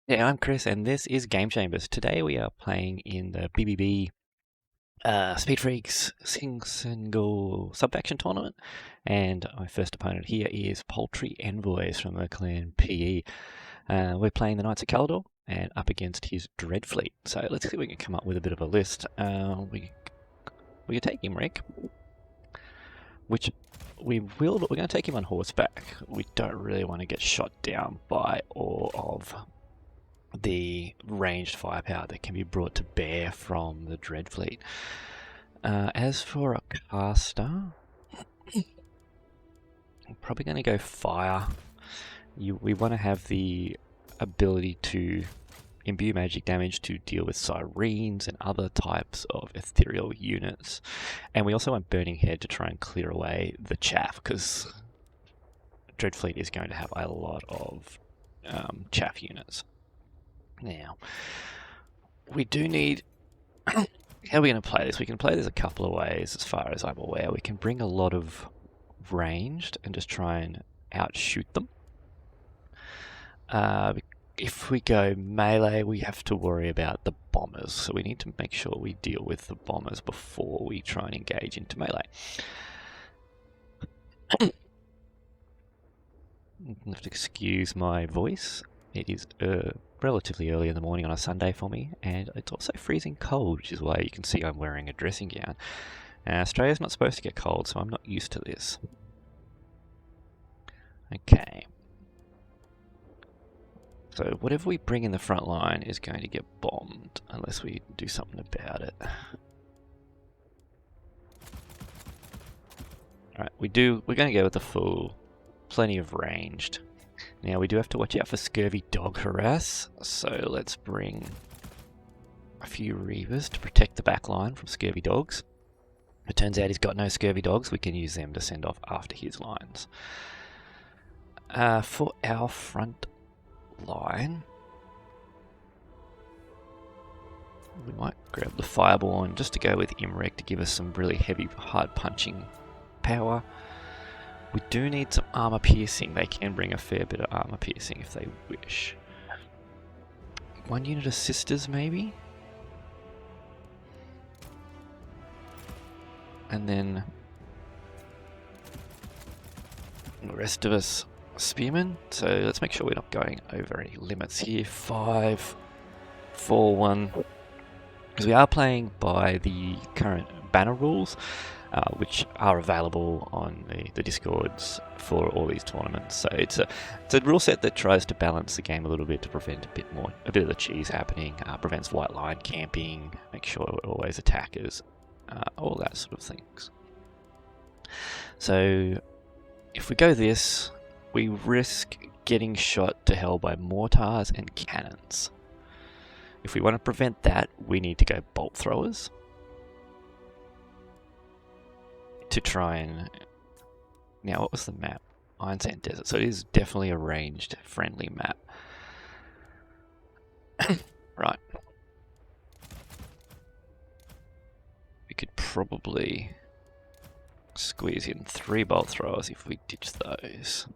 Yeah, I'm Chris, and this is Game Chambers. Today we are playing in the BBB Speed Freaks single Subfaction tournament, and my first opponent here is Paltry Envoys from the clan PE. We're playing the Knights of Caledor and up against his Dread Fleet. So let's see if we can come up with a bit of a list. We can take Imrik, which we will, but we're going to take him on horseback. We don't really want to get shot down by all of the ranged firepower that can be brought to bear from the Dread Fleet. As for a caster, I'm probably going to go fire. We want to have the ability to imbue magic damage to deal with sirens and other types of ethereal units. And we also want Burning Head to try and clear away the chaff, because Dread Fleet is going to have a lot of chaff units. Now, we do need... How are we going to play this? We can play this a couple of ways as far as I'm aware. We can bring a lot of ranged and just try and outshoot them. If we go melee, we have to worry about the bombers. So we need to make sure we deal with the bombers before we try and engage into melee. You have to excuse my voice. It is relatively early in the morning on a Sunday for me, and it's also freezing cold, which is why you can see I'm wearing a dressing gown. Australia's not supposed to get cold, so I'm not used to this. Okay. So whatever we bring in the front line is going to get bombed, unless we do something about it. Alright, we're going to go with the full, plenty of ranged. Now we do have to watch out for scurvy dog harass, so let's bring a few reavers to protect the back line from scurvy dogs. It turns out he's got no scurvy dogs, we can use them to send off after his lines. For our front line, we might grab the Fireborn just to go with Imrik to give us some really heavy, hard punching power. We do need some armor piercing. They can bring a fair bit of armor piercing if they wish. 1 unit of sisters, maybe? And then the rest of us spearmen. So let's make sure we're not going over any limits here. 5, 4, 1. Because we are playing by the current banner rules, which are available on the Discords for all these tournaments. So it's a rule set that tries to balance the game a little bit to prevent a bit of the cheese happening, prevents white line camping, make sure we're always attackers, all that sort of things. So if we go this, we risk getting shot to hell by mortars and cannons. If we want to prevent that, we need to go bolt throwers to try and... Now, what was the map? Iron Sand Desert. So it is definitely a ranged, friendly map. Right. We could probably squeeze in 3 bolt throwers if we ditch those.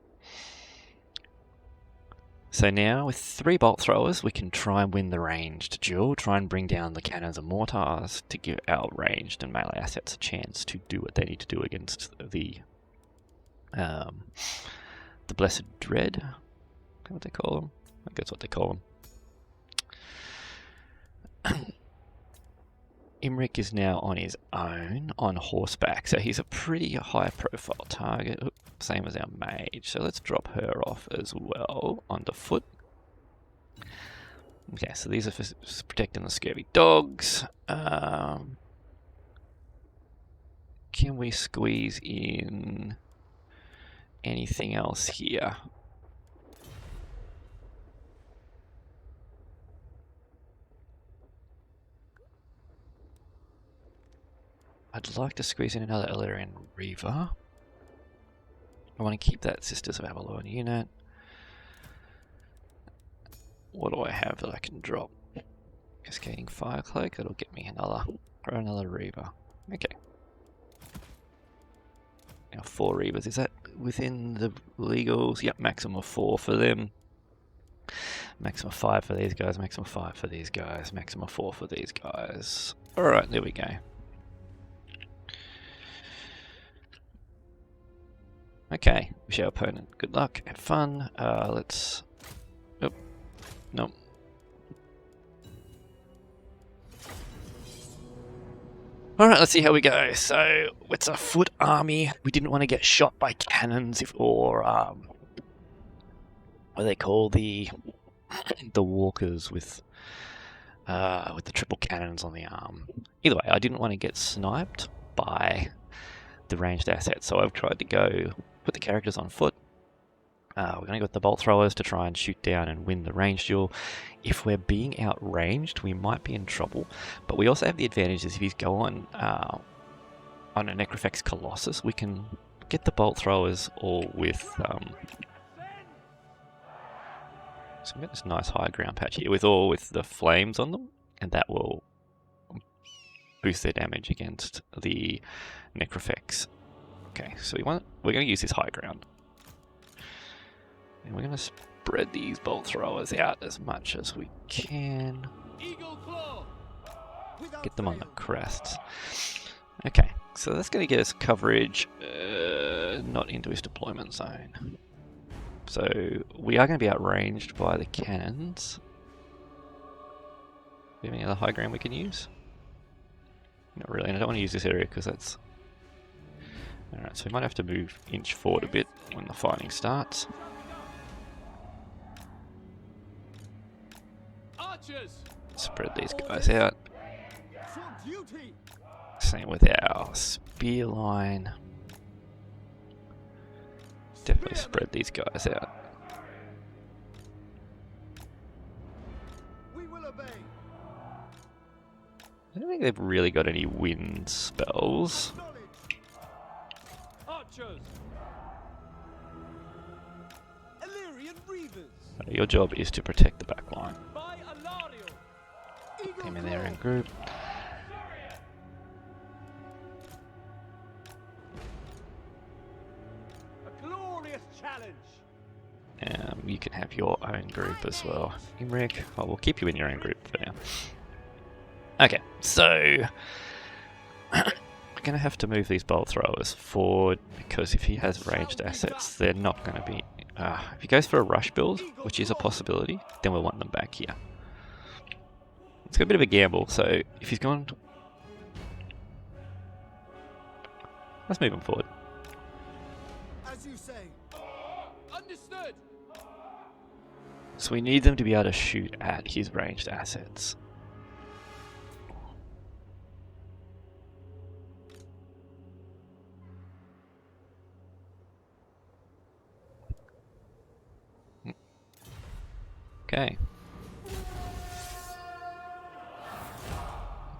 So now, with 3 bolt throwers, we can try and win the ranged duel, try and bring down the cannons and mortars to give our ranged and melee assets a chance to do what they need to do against the Blessed Dread. Is that what they call them? I think that's what they call them. Imrik is now on his own, on horseback, so he's a pretty high-profile target. Same as our mage, so let's drop her off as well onto foot. Okay, so these are for protecting the scurvy dogs. Can we squeeze in anything else here? I'd like to squeeze in another Illyrian Reaver. I want to keep that Sisters of Avalon unit. What do I have that I can drop? Cascading Firecloak, that'll get me another Reaver. Okay. Now 4 Reavers, is that within the legals? Yep, maximum of 4 for them. Maximum 5 for these guys, maximum 5 for these guys, maximum 4 for these guys. Alright, there we go. Okay, wish our opponent good luck, have fun. Let's... Oh, no. Alright, let's see how we go. So, it's a foot army. We didn't want to get shot by cannons or, what they call the walkers with the triple cannons on the arm. Either way, I didn't want to get sniped by the ranged assets, so I've tried to go put the characters on foot. We're going to go with the bolt throwers to try and shoot down and win the range duel. If we're being outranged, we might be in trouble, but we also have the advantage is if you go on a Necrofex Colossus, we can get the bolt throwers all with... So we've got this nice high ground patch here with the flames on them, and that will boost their damage against the Necrofex. Okay, so we're going to use this high ground. And we're going to spread these bolt throwers out as much as we can. Get them on the crests. Okay, so that's going to get us coverage not into his deployment zone. So we are going to be outranged by the cannons. Do we have any other high ground we can use? Not really, and I don't want to use this area because that's... Alright, so we might have to inch forward a bit when the fighting starts. Spread these guys out. Same with our spear line. Definitely spread these guys out. I don't think they've really got any wind spells. Your job is to protect the back line. Get them in there in group. You can have your own group as well. Imrik, well, we'll keep you in your own group for now. Okay, so we're going to have to move these bolt throwers forward because if he has ranged assets, they're not going to be... if he goes for a rush build, which is a possibility, then we'll want them back here. It's got a bit of a gamble, so if he's gone... Let's move him forward. As you say. Understood. So we need them to be able to shoot at his ranged assets. Okay.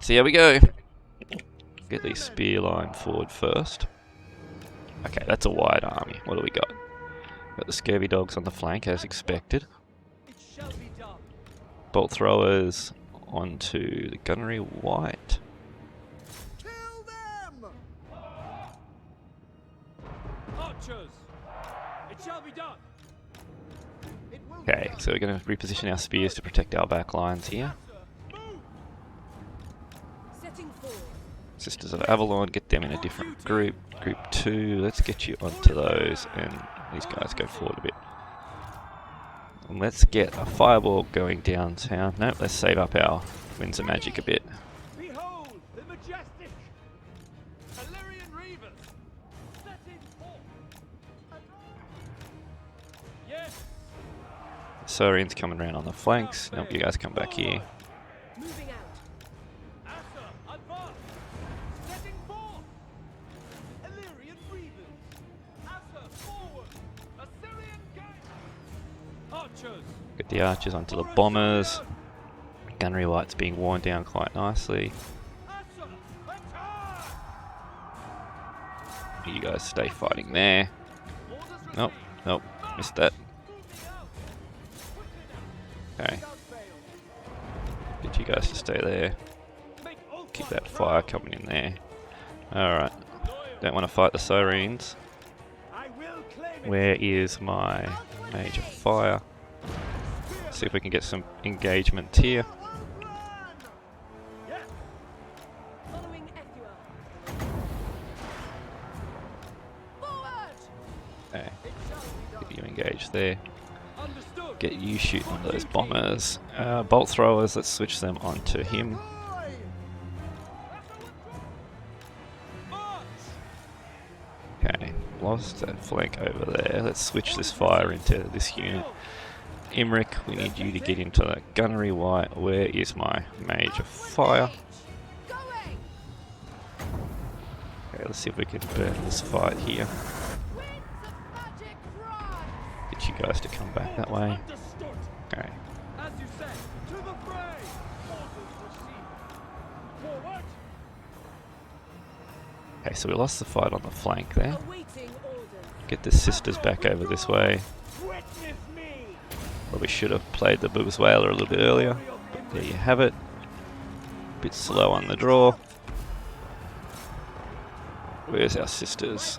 See how we go. Get the spear line forward first. Okay, that's a wide army. What do we got? Got the scurvy dogs on the flank as expected. Bolt throwers onto the gunnery white. Kill them! Archers! It shall be done. Okay, so we're going to reposition our spears to protect our back lines here. Sisters of Avalon, get them in a different group. Group 2, let's get you onto those, and these guys go forward a bit. And let's get a fireball going downtown. Nope, let's save up our winds of magic a bit. Behold the majestic Illyrian Reavers. Set in forth. Yes. Saurians coming around on the flanks. Nope, you guys come back here. Moving out. Asa, advance. Setting forth. Illyrian Reavers. Asa, forward. Assyrian gang. Archers. Get the archers onto the bombers. Gunnery white's being worn down quite nicely. Asa, attack. You guys stay fighting there. Nope, nope, missed that. Okay. Get you guys to stay there. Keep that fire coming in there. Alright. Don't want to fight the sirens. Where is my Mage of Fire? See if we can get some engagement here. Okay, get you engaged there. Get you shooting those bombers. Bolt throwers, let's switch them onto him. Okay, lost that flank over there. Let's switch this fire into this unit. Imrik, we need you to get into that gunnery white. Where is my mage of fire? Okay, let's see if we can burn this fight here. Get you guys to come back that way. Okay. Okay, so we lost the fight on the flank there. Get the sisters back over this way. Probably should have played the Boo's Whaler a little bit earlier, but there you have it. Bit slow on the draw. Where's our sisters?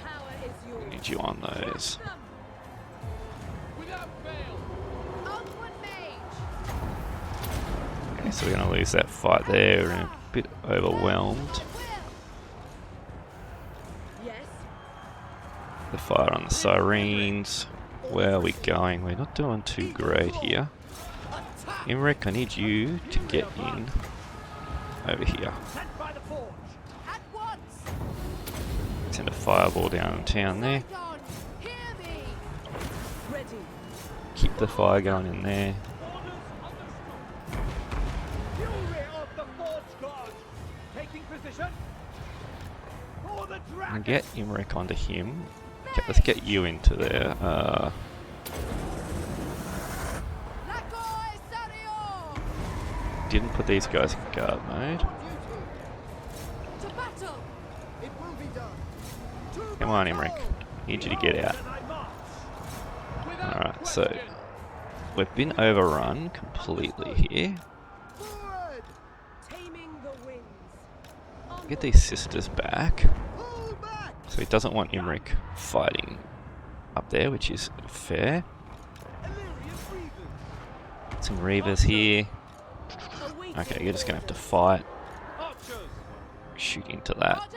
We need you on those. Okay, so we're going to lose that fight there. We're a bit overwhelmed. The fire on the sirens. Where are we going? We're not doing too great here. Imrik, I need you to get in over here. Send a fireball down in town there. Keep the fire going in there. And get Imrik onto him. Okay, let's get you into there. Didn't put these guys in guard mode. Come on, Imrik. Need you to get out. Alright, so we've been overrun completely here. Get these sisters back. So he doesn't want Imrik fighting up there, which is fair. Some Reavers here. Okay, you're just going to have to fight. Shoot into that.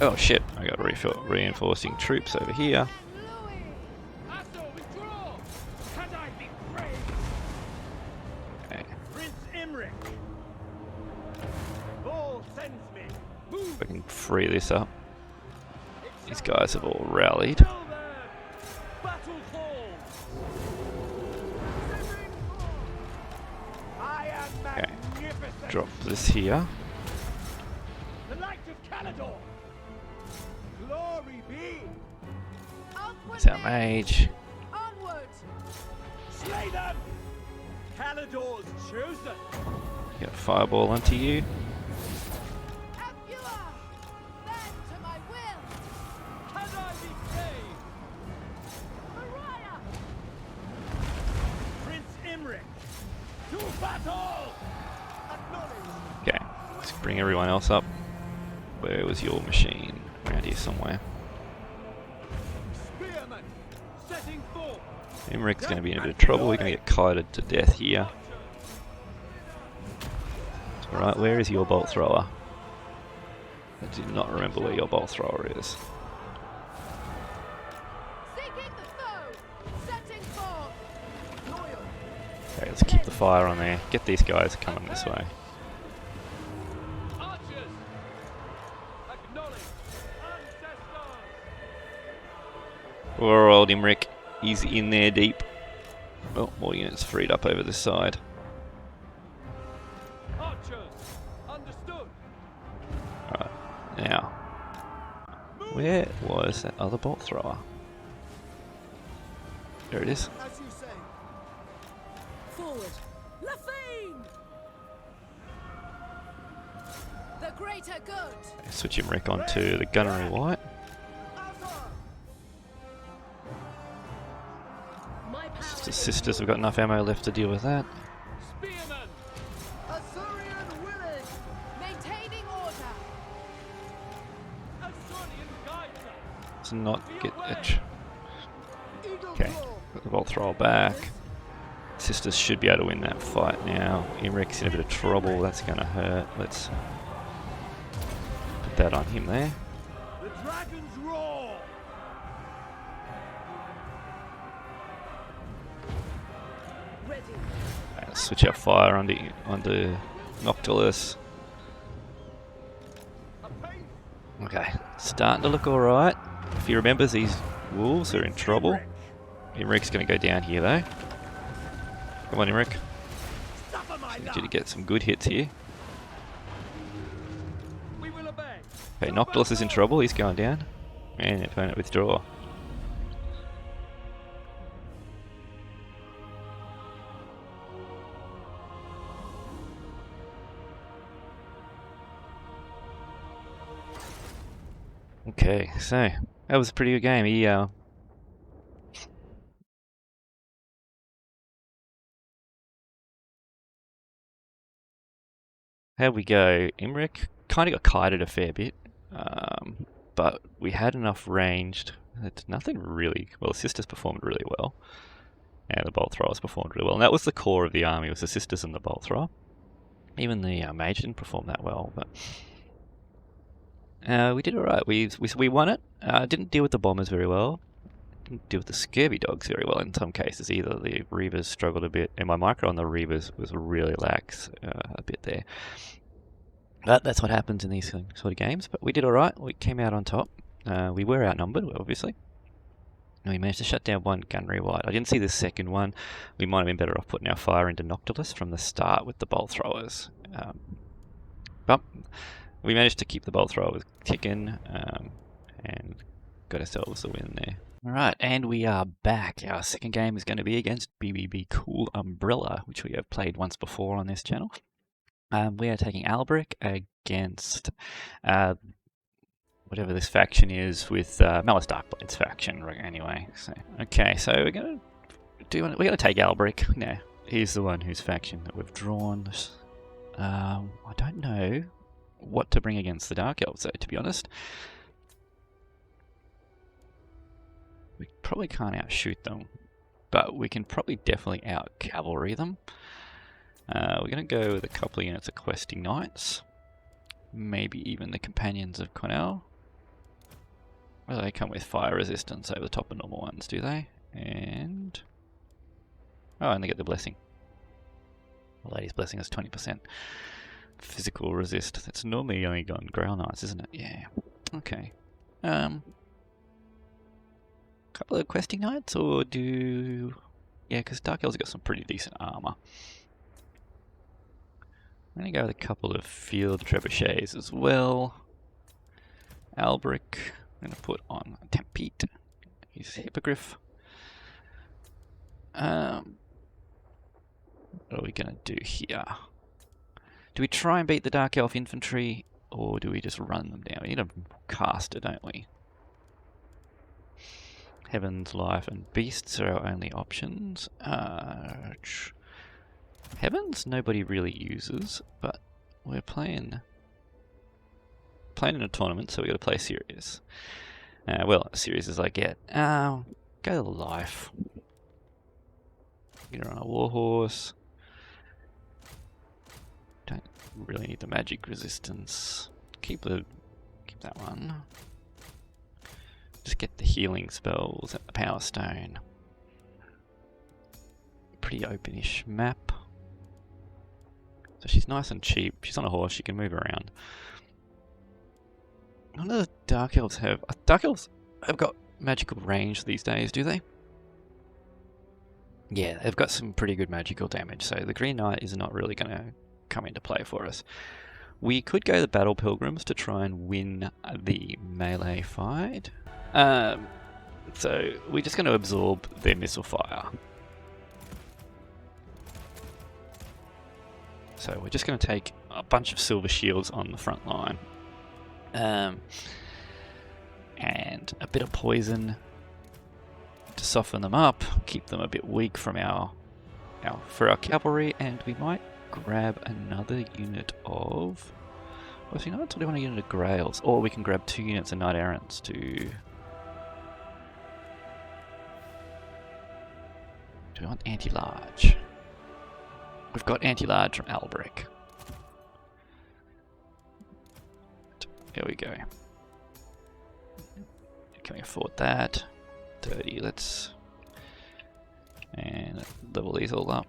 Oh shit, I got reinforcing troops over here. We can free this up. These guys have all rallied. Okay, drop this here. The light of Caledor. Glory be. It's our mage. Onward. Slay them. Caledor's chosen. Get a fireball onto you. Okay, let's bring everyone else up. Where was your machine? Around here somewhere. Imrik's going to be in a bit of trouble. We're going to get kited to death here. Alright, where is your bolt thrower? I do not remember where your bolt thrower is. Okay, let's keep the fire on there. Get these guys coming this way. Poor old Imrik. He's in there deep. Well, more units freed up over this side. Alright, now. Where was that other bolt thrower? There it is. Forward. The greater good. Switch Imrik onto the gunnery white. The sisters have got enough ammo left to deal with that. Spearman. Maintaining order. Assyrian guide not get it. Okay, got the bolt thrower back. Sisters should be able to win that fight now. Imrik's in a bit of trouble, that's going to hurt. Let's put that on him there. The dragon's roar. Ready. Let's switch our fire onto Noctilus. Okay, starting to look alright. If he remembers, these wolves are in trouble. Imrik's going to go down here though. Come on, Imrik. Need you to get some good hits here. We will obey. Okay, Noctilus is in trouble. He's going down. And opponent withdraw. Okay, so that was a pretty good game. He how'd we go? Imrik kind of got kited a fair bit, but we had enough ranged. It's nothing really. Well, the sisters performed really well, and the bolt throwers performed really well. And that was the core of the army, was the sisters and the bolt thrower. Even the mage didn't perform that well, but we did alright. We won it. Didn't deal with the bombers very well. Didn't deal with the scurvy dogs very well in some cases either. The reavers struggled a bit, and my micro on the reavers was really lax a bit there. But that's what happens in these sort of games. But we did alright. We came out on top. We were outnumbered, obviously. And we managed to shut down one gunnery wide. I didn't see the second one. We might have been better off putting our fire into Noctilus from the start with the bolt throwers. But we managed to keep the bolt thrower ticking and got ourselves a win there. Alright, and we are back. Our second game is going to be against BBB Cool Umbrella, which we have played once before on this channel. We are taking Alberic against whatever this faction is with Malus Darkblade's faction. Anyway, so okay, so we're going to take Alberic. You know, he's the one whose faction that we've drawn. I don't know what to bring against the Dark Elves, though, to be honest. We probably can't outshoot them, but we can probably definitely out-cavalry them. We're going to go with a couple of units of questing knights. Maybe even the companions of Cornell. Well, they come with fire resistance over the top of normal ones, do they? And oh, and they get the blessing. The lady's blessing is 20%. Physical resist. That's normally only on Grail Knights, isn't it? Yeah. Okay. Couple of questing knights, or do... Yeah, because Dark Elves have got some pretty decent armor. I'm going to go with a couple of field trebuchets as well. Alberic, I'm going to put on Tempete. He's Hippogriff. What are we going to do here? Do we try and beat the Dark Elf infantry, or do we just run them down? We need a caster, don't we? Heaven's Life and Beasts are our only options. Heavens nobody really uses, but we're playing in a tournament, so we got to play serious. Well, as serious as I get. Go to Life. Get her on a warhorse. Don't really need the magic resistance. Keep that one. Just get the healing spells at the Power Stone. Pretty openish map. So she's nice and cheap. She's on a horse, she can move around. None of the Dark Elves have... Dark Elves have got magical range these days, do they? Yeah, they've got some pretty good magical damage, so the Green Knight is not really going to come into play for us. We could go the Battle Pilgrims to try and win the melee fight. So we're just going to absorb their missile fire. So we're just going to take a bunch of silver shields on the front line. And a bit of poison to soften them up, keep them a bit weak from our cavalry, and we might grab another unit of Questing Knights, or do we want a unit of Grails? Or we can grab 2 units of Knight Errants to Do we want anti-large? We've got anti-large from Alberic. Here we go. Can we afford that? 30, let's... And level these all up.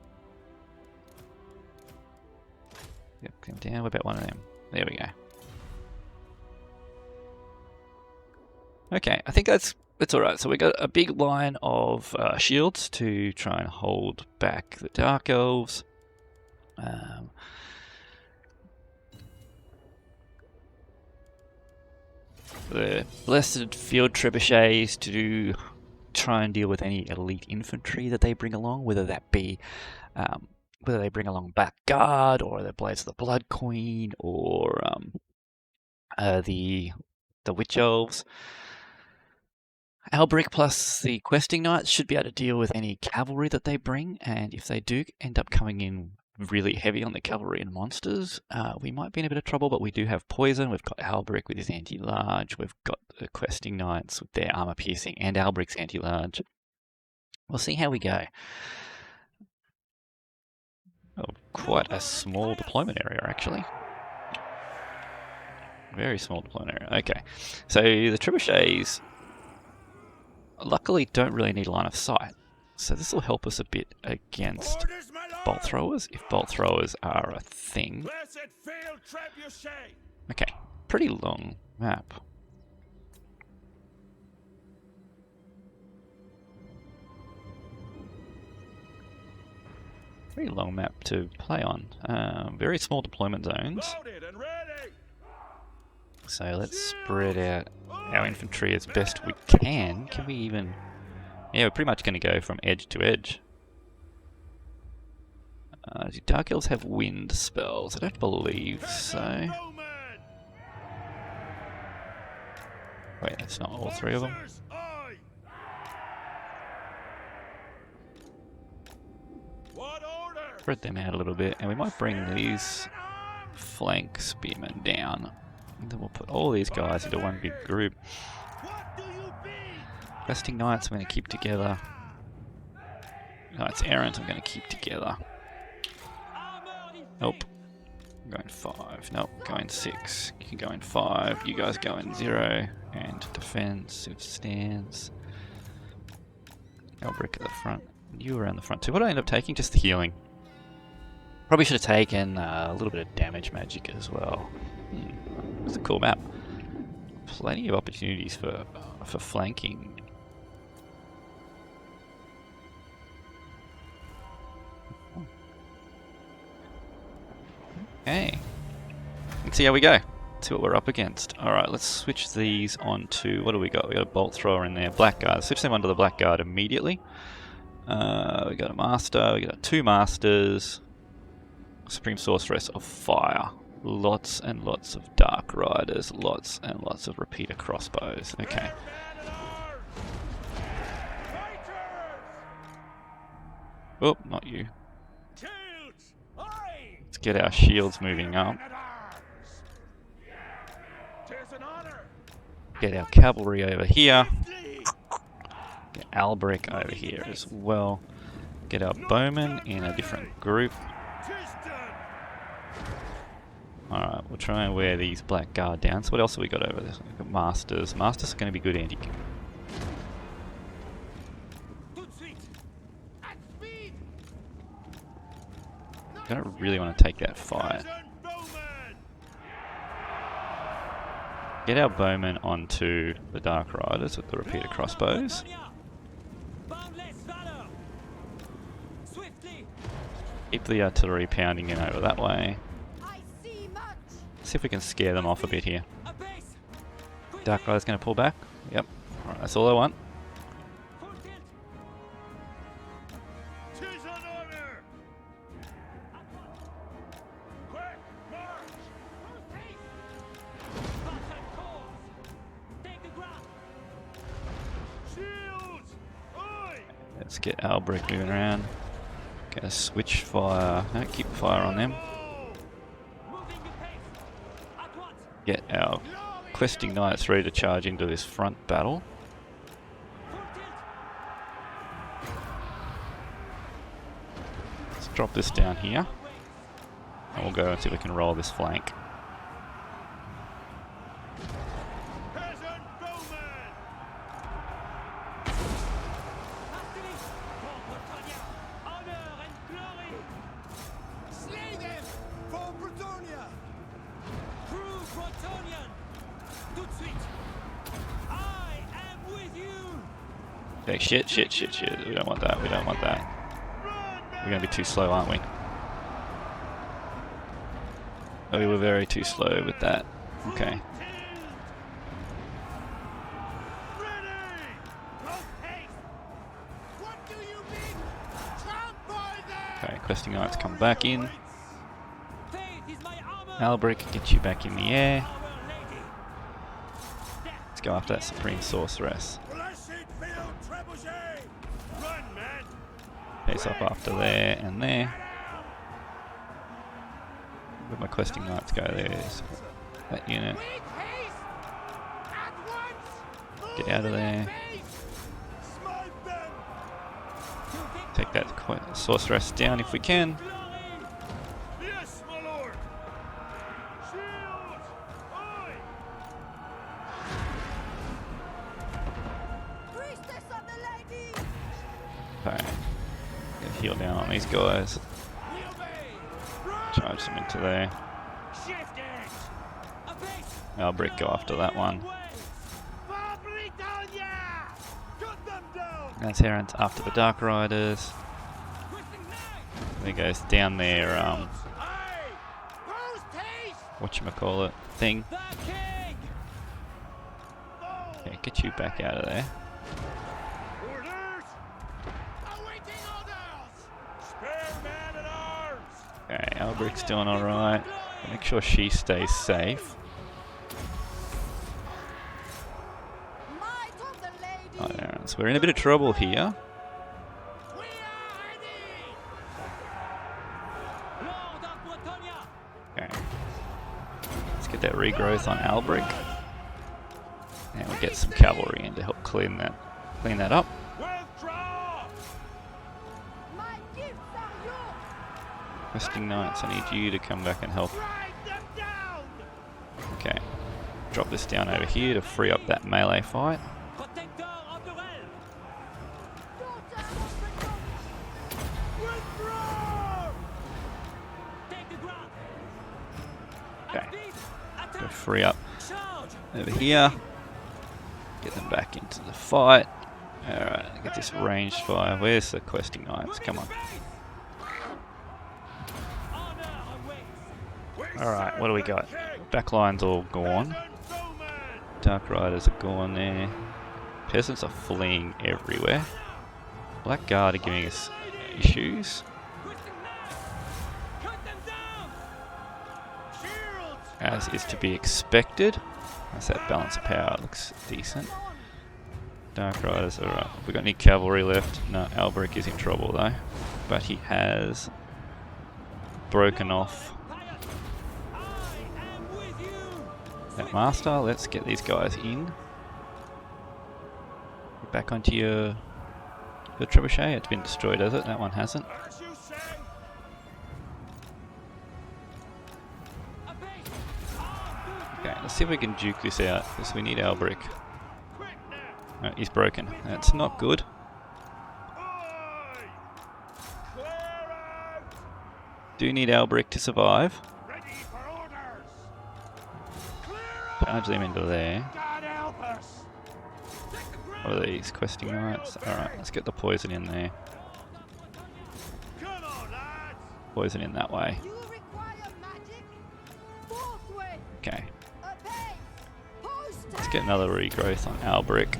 Yep, come down, what about one of them? There we go. Okay, I think that's alright. So we got a big line of shields to try and hold back the Dark Elves. The Blessed Field Trebuchets to try and deal with any elite infantry that they bring along, whether that be whether they bring along Black Guard or the Blades of the Blood Queen or the Witch Elves. Alberic plus the Questing Knights should be able to deal with any cavalry that they bring, and if they do end up coming in really heavy on the cavalry and monsters, we might be in a bit of trouble, but we do have poison. We've got Alberic with his anti-large, we've got the Questing Knights with their armor piercing and Alberic's anti-large. We'll see how we go. Oh, quite a small deployment area, actually. Very small deployment area. Okay, so the trebuchets luckily don't really need line of sight, so this will help us a bit against bolt throwers, if bolt throwers are a thing. Okay, pretty long map. Pretty long map to play on. Very small deployment zones. So let's spread out our infantry as best we can. Can we even... Yeah, we're pretty much going to go from edge to edge. Do Dark Elves have wind spells? I don't believe so. Wait, that's not all three of them. Spread them out a little bit, and we might bring these flank spearmen down. And then we'll put all these guys into one big group. Questing Knights I'm going to keep together. Knights Errant I'm going to keep together. Nope. I'm going 5. Nope, going 6. You can go in 5. You guys go in 0. And defensive stance. Alberic at the front. You around the front too. What did I end up taking? Just the healing. Probably should have taken a little bit of damage magic as well. It's a cool map. Plenty of opportunities for flanking. Okay. Let's see how we go. Let's see what we're up against. Alright, let's switch these on to... What do we got? We got a bolt thrower in there. Black Guard. Switch them onto the Black Guard immediately. We got a Master. We got 2 Masters. Supreme Sorceress of Fire. Lots and lots of Dark Riders. Lots and lots of repeater crossbows. Okay. Oh, not you. Let's get our shields moving up. Get our cavalry over here. Get Alberic over here as well. Get our bowmen in a different group. Alright, we'll try and wear these Black Guard down. So what else have we got over there? We've got Masters. Masters are going to be good anti. I don't really want to take that fight. Get our bowmen onto the Dark Riders with the repeater crossbows. Keep the artillery pounding in over that way. See if we can scare them off a bit here. Dark Rider's going to pull back. Yep. Alright, that's all I want. Let's get Alberic moving around. Get a switch fire. No, keep fire on them. Get our Questing Knights ready to charge into this front battle. drop this down here. And we'll go and see if we can roll this flank. Peasant bowman! Honor and glory! Slay them for Bretonia! True Bretonian! Tout de suite! I am with you! Okay, shit. We don't want that, We're gonna be too slow, aren't we? Oh, we were very too slow with that. Okay. Okay, questing knights come back in. Alberic, get you back in the air. Let's go after that Supreme Sorceress. Face up after there and there. Where my questing knights go, there's that unit. Get out of there. Take that sorceress down if we can. Yes, my lord! Shields! Okay. Get heal down on these guys. Charge them into there. Alberic, go after that one. That's Heron's after the Dark Riders. There goes down there, whatchamacallit thing. Okay, get you back out of there. Okay, Alberic's doing alright. Make sure she stays safe. Oh, yeah, so we're in a bit of trouble here. Okay. Let's get that regrowth on Alberic. And we'll get some cavalry in to help clean that up. Questing knights, I need you to come back and help. Okay. Drop this down over here to free up that melee fight. Okay. Go free up over here. Get them back into the fight. Alright, get this ranged fire. Where's the questing knights? Come on. Alright, what do we got? Backline's all gone. Dark Riders are gone there. Peasants are fleeing everywhere. Black Guard are giving us issues. As is to be expected. That's that balance of power, looks decent. Dark Riders are up. We got any cavalry left? No, Alberic is in trouble though. But he has broken off that master. Let's get these guys in. Back onto your trebuchet. It's been destroyed, has it? That one hasn't. Okay, let's see if we can duke this out, because we need Alberic. No, he's broken. That's not good. Do need Alberic to survive. Charge them into there. What are these? Questing knights? Alright, let's get the poison in there. Poison in that way. Okay. Let's get another regrowth on Alberic.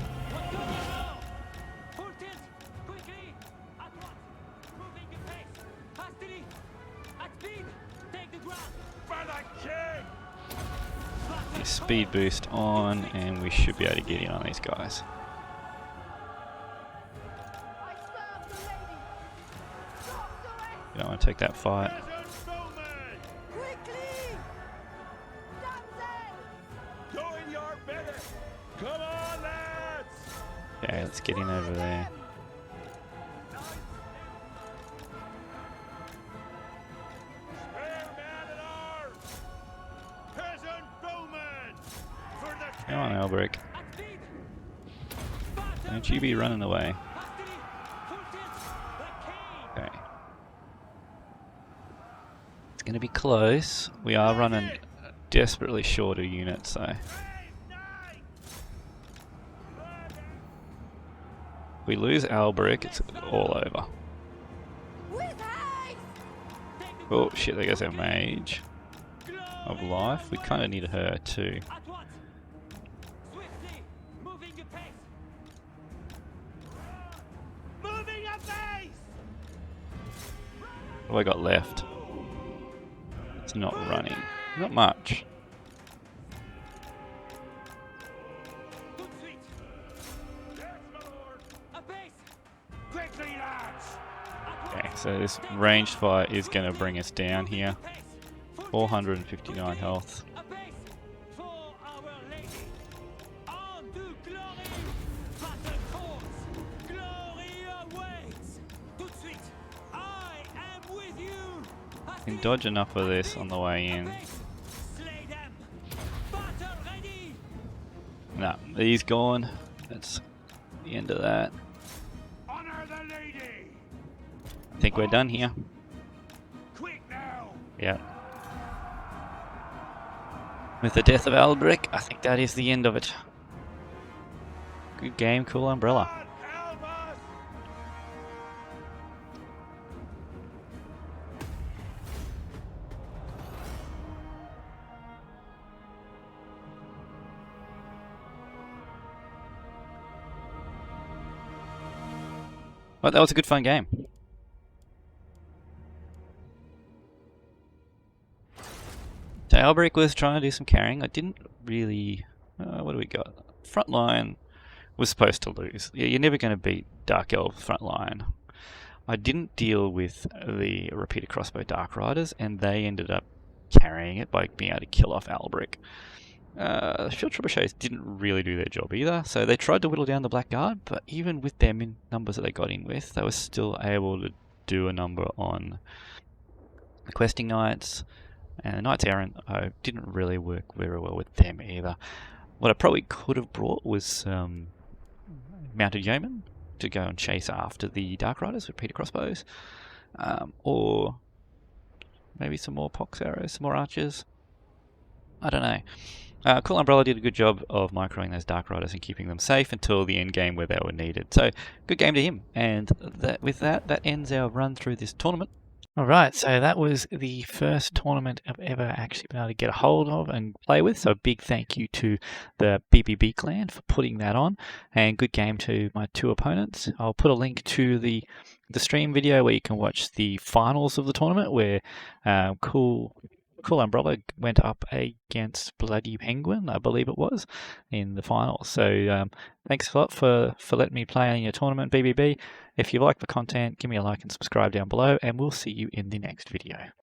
Speed boost on, and we should be able to get in on these guys. You don't want to take that fight. Okay, let's get in over there. Alberic. Don't you be running away. Okay. It's going to be close. We are running desperately short of units, so... If we lose Alberic, it's all over. Oh shit, there goes our mage of life. We kind of need her too. What have I got left? It's not running. Not much. Okay, so this ranged fire is going to bring us down here. 459 health. Can dodge enough of this on the way in. No, he's gone. That's the end of that. I think we're done here. Yeah. With the death of Alberic, I think that is the end of it. Good game, cool umbrella. Well, that was a good fun game. So Alberic was trying to do some carrying. I didn't really... what do we got? Frontline was supposed to lose. Yeah, you're never going to beat Dark Elf frontline. I didn't deal with the repeated crossbow Dark Riders, and they ended up carrying it by being able to kill off Alberic. Field Trebuchets didn't really do their job either, so they tried to whittle down the Black Guard, but even with them in numbers that they got in with, they were still able to do a number on the questing knights, and the Knights Errant didn't really work very well with them either. What I probably could have brought was mounted yeomen to go and chase after the Dark Riders with repeated crossbows, or maybe some more pox arrows, some more archers. I don't know. Cool Umbrella did a good job of microing those Dark Riders and keeping them safe until the end game where they were needed. So, good game to him. And with that ends our run through this tournament. Alright, so that was the first tournament I've ever actually been able to get a hold of and play with. So a big thank you to the BBB clan for putting that on. And good game to my two opponents. I'll put a link to the stream video where you can watch the finals of the tournament where Cool Umbrella went up against Bloody Penguin, I believe it was, in the finals. So thanks a lot for letting me play in your tournament, BBB. If you like the content, give me a like and subscribe down below, and we'll see you in the next video.